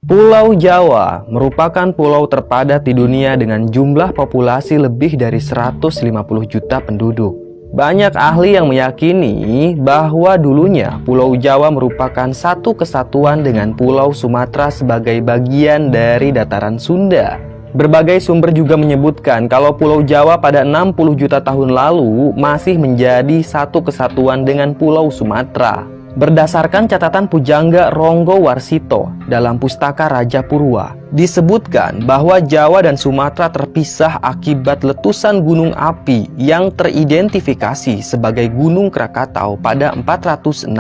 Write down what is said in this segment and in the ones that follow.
Pulau Jawa merupakan pulau terpadat di dunia dengan jumlah populasi lebih dari 150 juta penduduk. Banyak ahli yang meyakini bahwa dulunya Pulau Jawa merupakan satu kesatuan dengan Pulau Sumatera sebagai bagian dari dataran Sunda. Berbagai sumber juga menyebutkan kalau Pulau Jawa pada 60 juta tahun lalu masih menjadi satu kesatuan dengan Pulau Sumatera. Berdasarkan catatan Pujangga Ronggo Warsito dalam Pustaka Raja Purwa, disebutkan bahwa Jawa dan Sumatera terpisah akibat letusan gunung api yang teridentifikasi sebagai Gunung Krakatau pada 416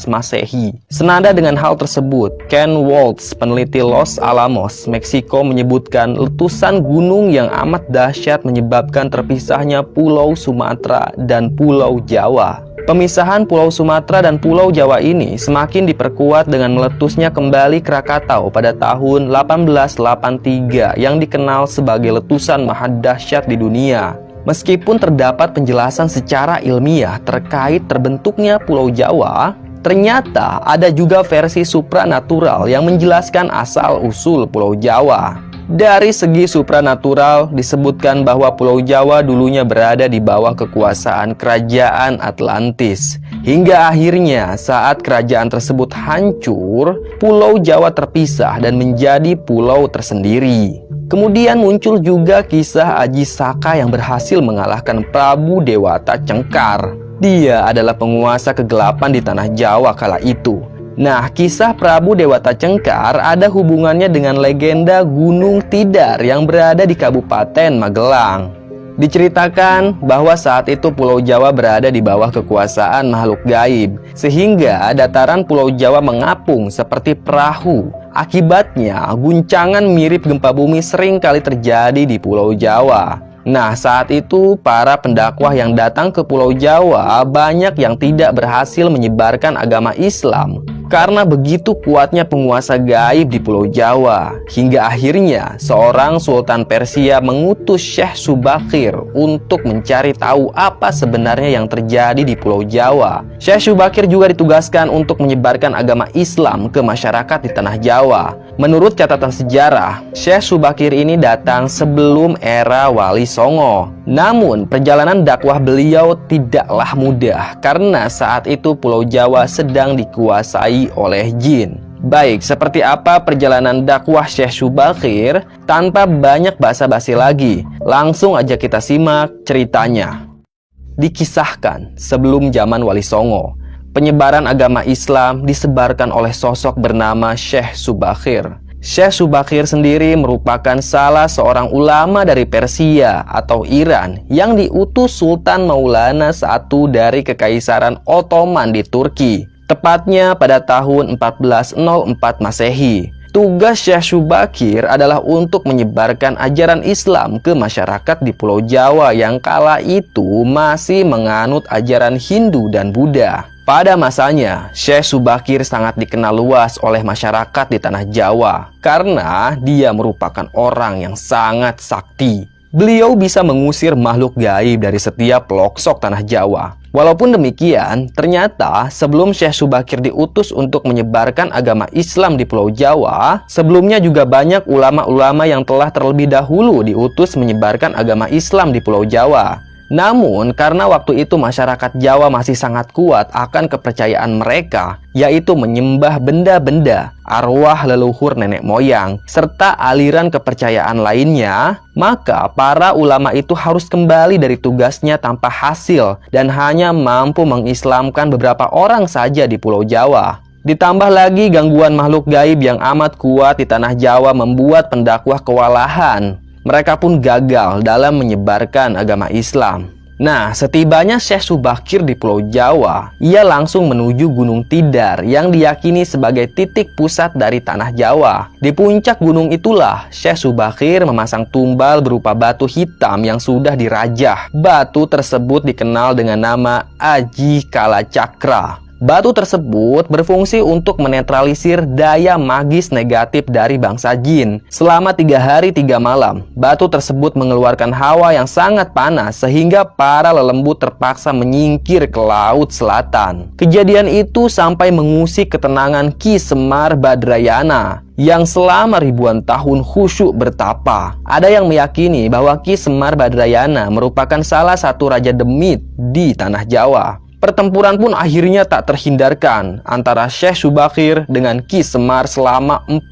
Masehi. Senada dengan hal tersebut, Ken Waltz, peneliti Los Alamos, Meksiko, menyebutkan letusan gunung yang amat dahsyat menyebabkan terpisahnya Pulau Sumatera dan Pulau Jawa. Pemisahan Pulau Sumatera dan Pulau Jawa ini semakin diperkuat dengan meletusnya kembali Krakatau pada tahun 1883 yang dikenal sebagai letusan mahadahsyat di dunia. Meskipun terdapat penjelasan secara ilmiah terkait terbentuknya Pulau Jawa, ternyata ada juga versi supranatural yang menjelaskan asal-usul Pulau Jawa. Dari segi supranatural, disebutkan bahwa Pulau Jawa dulunya berada di bawah kekuasaan Kerajaan Atlantis. Hingga akhirnya saat kerajaan tersebut hancur, Pulau Jawa terpisah dan menjadi pulau tersendiri. Kemudian muncul juga kisah Aji Saka yang berhasil mengalahkan Prabu Dewata Cengkar. Dia adalah penguasa kegelapan di tanah Jawa kala itu. Nah, kisah Prabu Dewata Cengkar ada hubungannya dengan legenda Gunung Tidar yang berada di Kabupaten Magelang. Diceritakan bahwa saat itu Pulau Jawa berada di bawah kekuasaan makhluk gaib, sehingga dataran Pulau Jawa mengapung seperti perahu. Akibatnya, guncangan mirip gempa bumi sering kali terjadi di Pulau Jawa. Nah, saat itu para pendakwah yang datang ke Pulau Jawa banyak yang tidak berhasil menyebarkan agama Islam karena begitu kuatnya penguasa gaib di Pulau Jawa. Hingga akhirnya seorang Sultan Persia mengutus Syekh Subakir untuk mencari tahu apa sebenarnya yang terjadi di Pulau Jawa. Syekh Subakir juga ditugaskan untuk menyebarkan agama Islam ke masyarakat di tanah Jawa. Menurut catatan sejarah, Syekh Subakir ini datang sebelum era Wali Songo. Namun, perjalanan dakwah beliau tidaklah mudah karena saat itu Pulau Jawa sedang dikuasai oleh jin. Baik, seperti apa perjalanan dakwah Syekh Subakir? Tanpa banyak basa-basi lagi, langsung aja kita simak ceritanya. Dikisahkan sebelum zaman Wali Songo, penyebaran agama Islam disebarkan oleh sosok bernama Syekh Subakir. Syekh Subakir sendiri merupakan salah seorang ulama dari Persia atau Iran yang diutus Sultan Maulana I dari Kekaisaran Ottoman di Turki, tepatnya pada tahun 1404 Masehi. Tugas Syekh Subakir adalah untuk menyebarkan ajaran Islam ke masyarakat di Pulau Jawa yang kala itu masih menganut ajaran Hindu dan Buddha. Pada masanya, Syekh Subakir sangat dikenal luas oleh masyarakat di tanah Jawa karena dia merupakan orang yang sangat sakti. Beliau bisa mengusir makhluk gaib dari setiap pelosok tanah Jawa. Walaupun demikian, ternyata sebelum Syekh Subakir diutus untuk menyebarkan agama Islam di Pulau Jawa, sebelumnya juga banyak ulama-ulama yang telah terlebih dahulu diutus menyebarkan agama Islam di Pulau Jawa. Namun, karena waktu itu masyarakat Jawa masih sangat kuat akan kepercayaan mereka, yaitu menyembah benda-benda, arwah leluhur nenek moyang, serta aliran kepercayaan lainnya, maka para ulama itu harus kembali dari tugasnya tanpa hasil dan hanya mampu mengislamkan beberapa orang saja di Pulau Jawa. Ditambah lagi gangguan makhluk gaib yang amat kuat di tanah Jawa membuat pendakwah kewalahan. Mereka pun gagal dalam menyebarkan agama Islam. Nah, setibanya Syekh Subakir di Pulau Jawa, ia langsung menuju Gunung Tidar yang diyakini sebagai titik pusat dari tanah Jawa. Di puncak gunung itulah Syekh Subakir memasang tumbal berupa batu hitam yang sudah dirajah. Batu tersebut dikenal dengan nama Aji Kalacakra. Batu tersebut berfungsi untuk menetralisir daya magis negatif dari bangsa jin. Selama 3 hari 3 malam, batu tersebut mengeluarkan hawa yang sangat panas sehingga para lelembut terpaksa menyingkir ke laut selatan. Kejadian itu sampai mengusik ketenangan Ki Semar Badrayana yang selama ribuan tahun khusyuk bertapa. Ada yang meyakini bahwa Ki Semar Badrayana merupakan salah satu raja demit di tanah Jawa. Pertempuran pun akhirnya tak terhindarkan antara Syekh Subakir dengan Ki Semar selama 40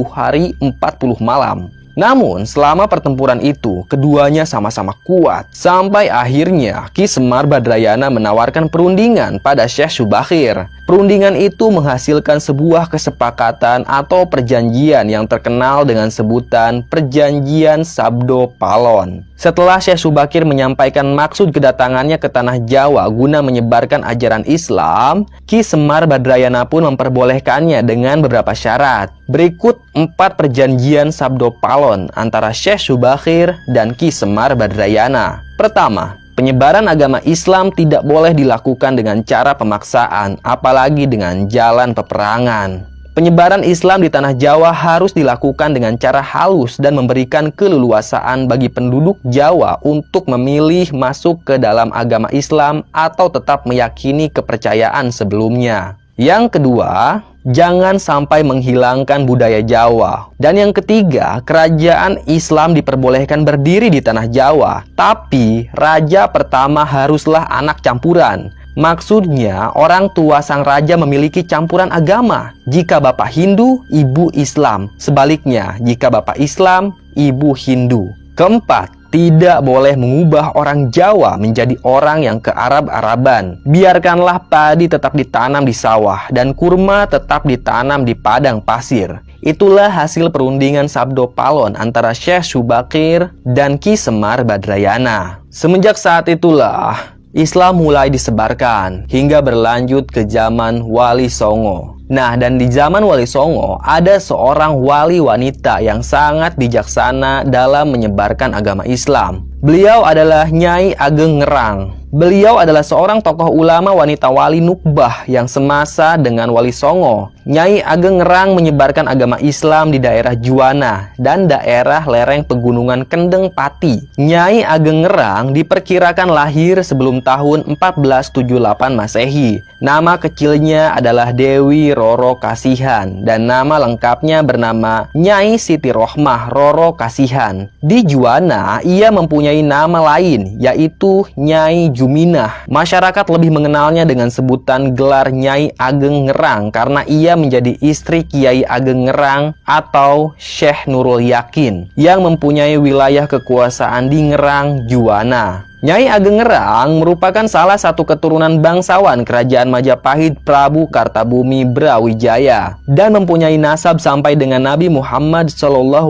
hari 40 malam. Namun, selama pertempuran itu, keduanya sama-sama kuat. Sampai akhirnya, Ki Semar Badrayana menawarkan perundingan pada Syekh Subakir. Perundingan itu menghasilkan sebuah kesepakatan atau perjanjian yang terkenal dengan sebutan Perjanjian Sabdo Palon. Setelah Syekh Subakir menyampaikan maksud kedatangannya ke tanah Jawa guna menyebarkan ajaran Islam, Ki Semar Badrayana pun memperbolehkannya dengan beberapa syarat. Berikut 4 perjanjian Sabdo Palon antara Syekh Subakir dan Ki Semar Badrayana. Pertama, penyebaran agama Islam tidak boleh dilakukan dengan cara pemaksaan, apalagi dengan jalan peperangan. Penyebaran Islam di tanah Jawa harus dilakukan dengan cara halus dan memberikan keleluasaan bagi penduduk Jawa untuk memilih masuk ke dalam agama Islam atau tetap meyakini kepercayaan sebelumnya. Yang kedua, jangan sampai menghilangkan budaya Jawa. Dan yang ketiga, kerajaan Islam diperbolehkan berdiri di tanah Jawa, tapi raja pertama haruslah anak campuran. Maksudnya, orang tua sang raja memiliki campuran agama. Jika bapak Hindu, ibu Islam. Sebaliknya, jika bapak Islam, ibu Hindu. Keempat, tidak boleh mengubah orang Jawa menjadi orang yang ke-Arab-Araban. Biarkanlah padi tetap ditanam di sawah dan kurma tetap ditanam di padang pasir. Itulah hasil perundingan Sabdo Palon antara Syekh Subakir dan Ki Semar Badrayana. Semenjak saat itulah Islam mulai disebarkan hingga berlanjut ke zaman Wali Songo. Nah, dan di zaman Wali Songo ada seorang wali wanita yang sangat bijaksana dalam menyebarkan agama Islam. Beliau adalah Nyai Ageng Ngerang. Beliau adalah seorang tokoh ulama wanita wali Nukbah yang semasa dengan Wali Songo. Nyai Ageng Ngerang menyebarkan agama Islam di daerah Juwana dan daerah lereng pegunungan Kendeng Pati. Nyai Ageng Ngerang diperkirakan lahir sebelum tahun 1478 Masehi. Nama kecilnya adalah Dewi Roro Kasihan dan nama lengkapnya bernama Nyai Siti Rohmah Roro Kasihan. Di Juwana, ia mempunyai nama lain yaitu Nyai Juminah. Masyarakat lebih mengenalnya dengan sebutan gelar Nyai Ageng Ngerang karena ia menjadi istri Kiai Ageng Ngerang atau Syekh Nurul Yakin yang mempunyai wilayah kekuasaan di Ngerang, Juwana. Nyai Ageng Ngerang merupakan salah satu keturunan bangsawan Kerajaan Majapahit Prabu Kartabumi Brawijaya dan mempunyai nasab sampai dengan Nabi Muhammad SAW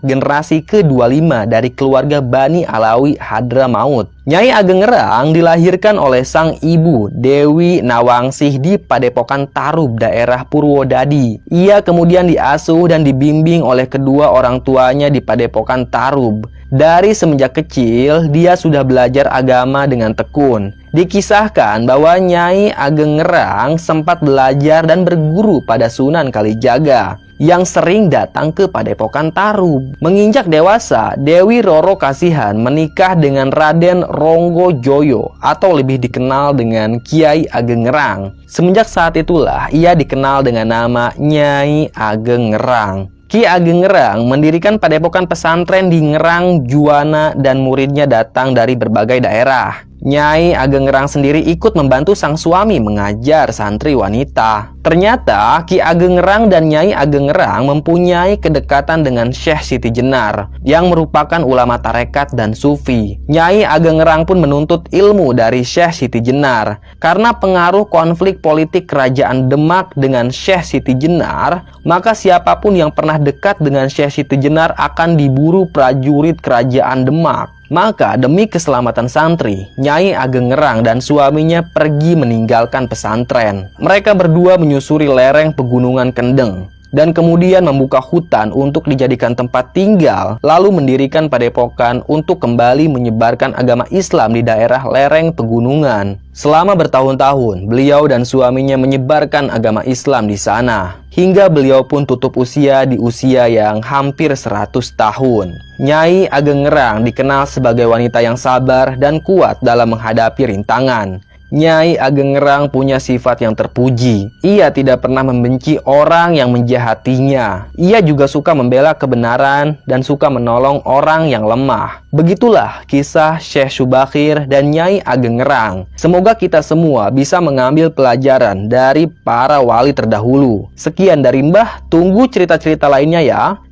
generasi ke-25 dari keluarga Bani Alawi Hadramaut. Nyai Ageng Ngerang dilahirkan oleh sang ibu Dewi Nawangsih di Padepokan Tarub, daerah Purwodadi. Ia kemudian diasuh dan dibimbing oleh kedua orang tuanya di Padepokan Tarub. Dari semenjak kecil, dia sudah belajar agama dengan tekun. Dikisahkan bahwa Nyai Ageng Ngerang sempat belajar dan berguru pada Sunan Kalijaga yang sering datang ke Padepokan Tarub. Menginjak dewasa, Dewi Roro Kasihan menikah dengan Raden Ronggo Joyo atau lebih dikenal dengan Kiai Ageng Ngerang. Semenjak saat itulah ia dikenal dengan nama Nyai Ageng Ngerang. Ki Ageng Ngerang mendirikan padepokan pesantren di Ngerang, Juwana, dan muridnya datang dari berbagai daerah. Nyai Ageng Ngerang sendiri ikut membantu sang suami mengajar santri wanita. Ternyata Ki Ageng Ngerang dan Nyai Ageng Ngerang mempunyai kedekatan dengan Syekh Siti Jenar yang merupakan ulama tarekat dan sufi. Nyai Ageng Ngerang pun menuntut ilmu dari Syekh Siti Jenar. Karena pengaruh konflik politik kerajaan Demak dengan Syekh Siti Jenar, maka siapapun yang pernah dekat dengan Syekh Siti Jenar akan diburu prajurit kerajaan Demak. Maka demi keselamatan santri, Nyai Ageng Ngerang dan suaminya pergi meninggalkan pesantren. Mereka berdua menyusuri lereng pegunungan Kendeng. dan kemudian membuka hutan untuk dijadikan tempat tinggal, lalu mendirikan padepokan untuk kembali menyebarkan agama Islam di daerah lereng pegunungan. Selama bertahun-tahun, beliau dan suaminya menyebarkan agama Islam di sana, hingga beliau pun tutup usia di usia yang hampir 100 tahun. Nyai Ageng Ngerang dikenal sebagai wanita yang sabar dan kuat dalam menghadapi rintangan. Nyai Ageng Ngerang punya sifat yang terpuji. Ia tidak pernah membenci orang yang menjahatinya. Ia juga suka membela kebenaran dan suka menolong orang yang lemah. Begitulah kisah Syekh Subakir dan Nyai Ageng Ngerang. Semoga kita semua bisa mengambil pelajaran dari para wali terdahulu. Sekian dari Mbah, tunggu cerita-cerita lainnya ya.